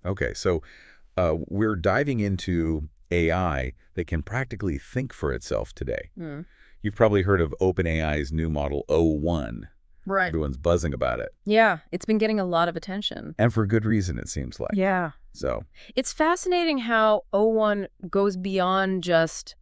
Okay, so we're diving into AI that can practically think for itself today. Mm. You've probably heard of OpenAI's new model O1. Right. Everyone's buzzing about it. Yeah, it's been getting a lot of attention. And for good reason, it seems like. Yeah. So, It's fascinating how O1 goes beyond just,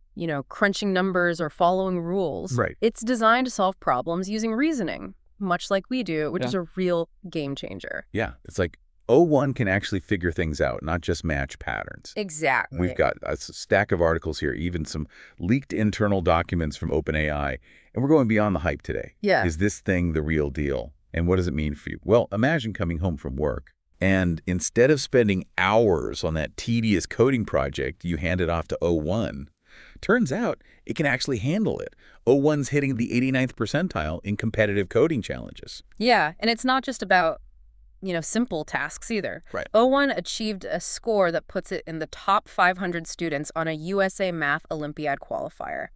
crunching numbers or following rules. right. It's designed to solve problems using reasoning, much like we do, which Yeah. is a real game changer. Yeah, it's like O1 can actually figure things out, not just match patterns. Exactly. We've got a stack of articles here, even some leaked internal documents from OpenAI, and we're going beyond the hype today. Yeah. Is this thing the real deal? And what does it mean for you? Well, imagine coming home from work, and instead of spending hours on that tedious coding project, you hand it off to O1. Turns out it can actually handle it. O1's hitting the 89th percentile in competitive coding challenges. Yeah, and it's not just about simple tasks either. Right. O1 achieved a score that puts it in the top 500 students on a USA Math Olympiad qualifier.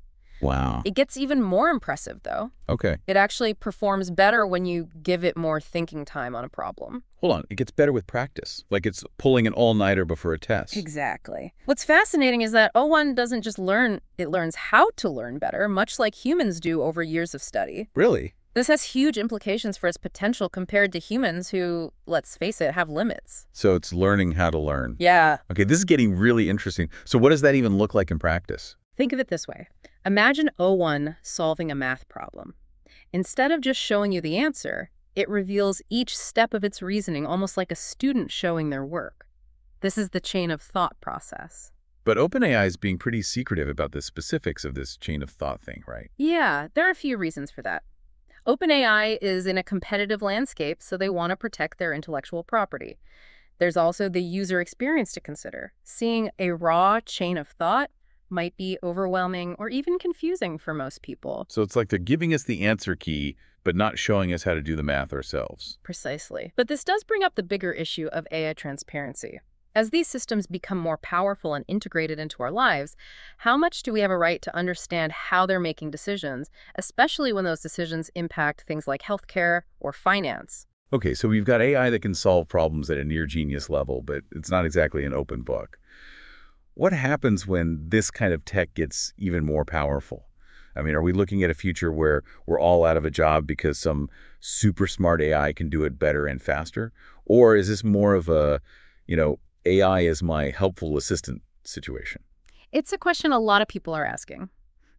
Wow. It gets even more impressive, though. Okay. It actually performs better when you give it more thinking time on a problem. Hold on. It gets better with practice, like it's pulling an all-nighter before a test. Exactly. What's fascinating is that O1 doesn't just learn, it learns how to learn better, much like humans do over years of study. Really? This has huge implications for its potential compared to humans who, let's face it, have limits. So it's learning how to learn. Yeah. Okay, this is getting really interesting. So what does that even look like in practice? Think of it this way. Imagine O1 solving a math problem. Instead of just showing you the answer, it reveals each step of its reasoning almost like a student showing their work. This is the chain of thought process. But OpenAI is being pretty secretive about the specifics of this chain of thought thing, right? Yeah, there are a few reasons for that. OpenAI is in a competitive landscape, so they want to protect their intellectual property. There's also the user experience to consider. Seeing a raw chain of thought might be overwhelming or even confusing for most people. So it's like they're giving us the answer key, but not showing us how to do the math ourselves. Precisely. But this does bring up the bigger issue of AI transparency. As these systems become more powerful and integrated into our lives, how much do we have a right to understand how they're making decisions, especially when those decisions impact things like healthcare or finance? Okay, so we've got AI that can solve problems at a near genius level, but it's not exactly an open book. What happens when this kind of tech gets even more powerful? I mean, are we looking at a future where we're all out of a job because some super smart AI can do it better and faster? Or is this more of a, AI is my helpful assistant situation? It's a question a lot of people are asking.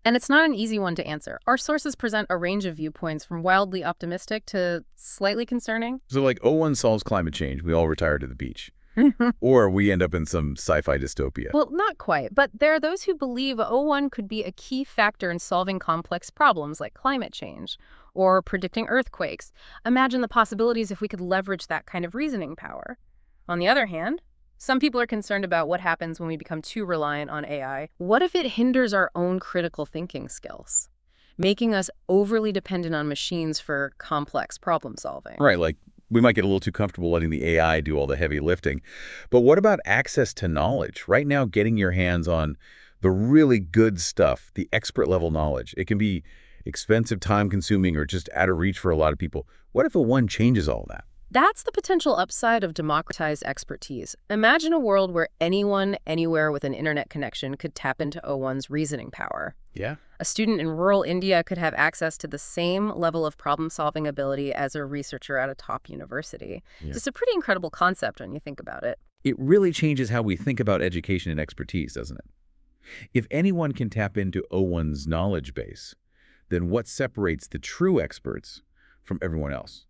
And it's not an easy one to answer. Our sources present a range of viewpoints from wildly optimistic to slightly concerning. So like O1 solves climate change, we all retire to the beach. Or we end up in some sci-fi dystopia. Well, not quite, but there are those who believe O1 could be a key factor in solving complex problems like climate change or predicting earthquakes. Imagine the possibilities if we could leverage that kind of reasoning power. On the other hand, some people are concerned about what happens when we become too reliant on AI. What if it hinders our own critical thinking skills, making us overly dependent on machines for complex problem solving? Right, like we might get a little too comfortable letting the AI do all the heavy lifting. But what about access to knowledge? Right now, getting your hands on the really good stuff, the expert level knowledge, it can be expensive, time-consuming, or just out of reach for a lot of people. What if O1 changes all that? That's the potential upside of democratized expertise. Imagine a world where anyone, anywhere with an internet connection could tap into O1's reasoning power. Yeah. A student in rural India could have access to the same level of problem-solving ability as a researcher at a top university. Yeah. It's a pretty incredible concept when you think about it. It really changes how we think about education and expertise, doesn't it? If anyone can tap into O1's knowledge base, then what separates the true experts from everyone else?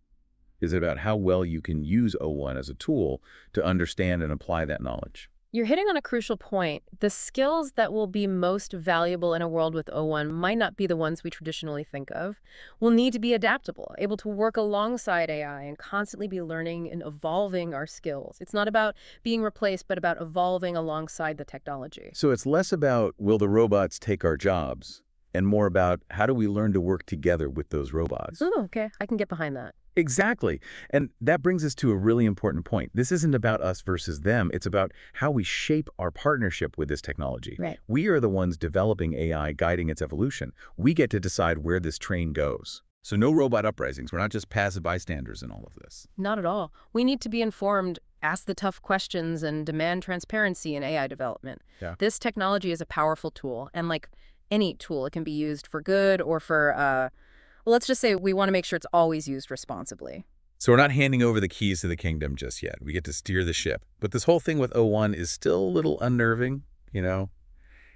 Is it about how well you can use O1 as a tool to understand and apply that knowledge? You're hitting on a crucial point. The skills that will be most valuable in a world with O1 might not be the ones we traditionally think of. We'll need to be adaptable, able to work alongside AI and constantly be learning and evolving our skills. It's not about being replaced, but about evolving alongside the technology. So it's less about will the robots take our jobs and more about how do we learn to work together with those robots? Oh, okay. I can get behind that. Exactly. And that brings us to a really important point. This isn't about us versus them. It's about how we shape our partnership with this technology. Right. We are the ones developing AI, guiding its evolution. We get to decide where this train goes. So no robot uprisings. We're not just passive bystanders in all of this. Not at all. We need to be informed ask the tough questions and demand transparency in AI development. Yeah. This technology is a powerful tool, and like any tool, it can be used for good or for, well, let's just say we want to make sure it's always used responsibly. So we're not handing over the keys to the kingdom just yet. We get to steer the ship. But this whole thing with O1 is still a little unnerving, you know?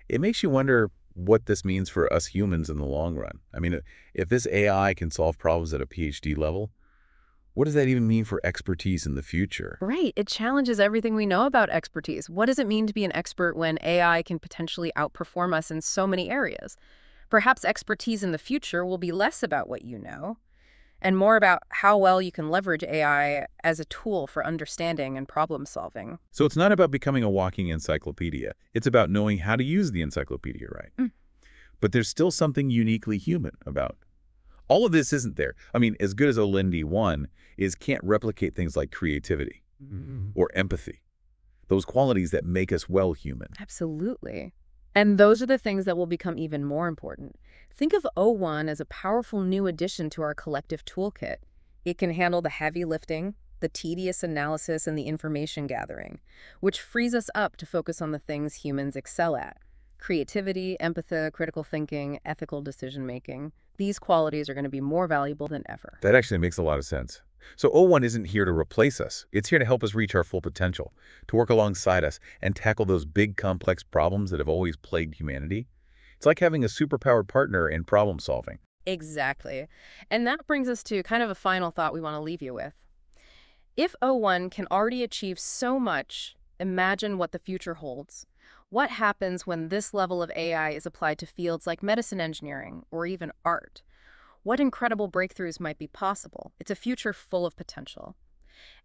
It makes you wonder what this means for us humans in the long run. I mean, if this AI can solve problems at a PhD level, what does that even mean for expertise in the future? Right. It challenges everything we know about expertise. What does it mean to be an expert when AI can potentially outperform us in so many areas? Perhaps expertise in the future will be less about what you know and more about how well you can leverage AI as a tool for understanding and problem solving. So it's not about becoming a walking encyclopedia. It's about knowing how to use the encyclopedia right. Mm. But there's still something uniquely human about all of this, isn't there? I mean, as good as Olindi 1 is, can't replicate things like creativity or empathy, those qualities that make us well human. Absolutely. And those are the things that will become even more important. Think of O1 as a powerful new addition to our collective toolkit. It can handle the heavy lifting, the tedious analysis, and the information gathering, which frees us up to focus on the things humans excel at. Creativity, empathy, critical thinking, ethical decision-making. These qualities are going to be more valuable than ever. That actually makes a lot of sense. So O1 isn't here to replace us. It's here to help us reach our full potential, to work alongside us and tackle those big, complex problems that have always plagued humanity. It's like having a superpowered partner in problem solving. Exactly. And that brings us to kind of a final thought we want to leave you with. If O1 can already achieve so much, imagine what the future holds. What happens when this level of AI is applied to fields like medicine engineering or even art? What incredible breakthroughs might be possible? It's a future full of potential.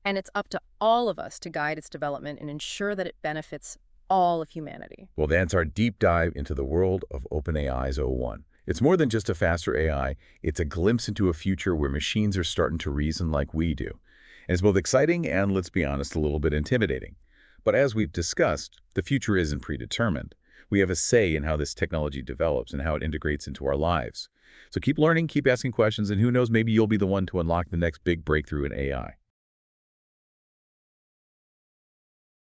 And it's up to all of us to guide its development and ensure that it benefits all of humanity. Well, that's our deep dive into the world of OpenAI's O1. It's more than just a faster AI. It's a glimpse into a future where machines are starting to reason like we do. And it's both exciting and, let's be honest, a little bit intimidating. But as we've discussed, the future isn't predetermined. We have a say in how this technology develops and how it integrates into our lives. So keep learning, keep asking questions, and who knows, maybe you'll be the one to unlock the next big breakthrough in AI.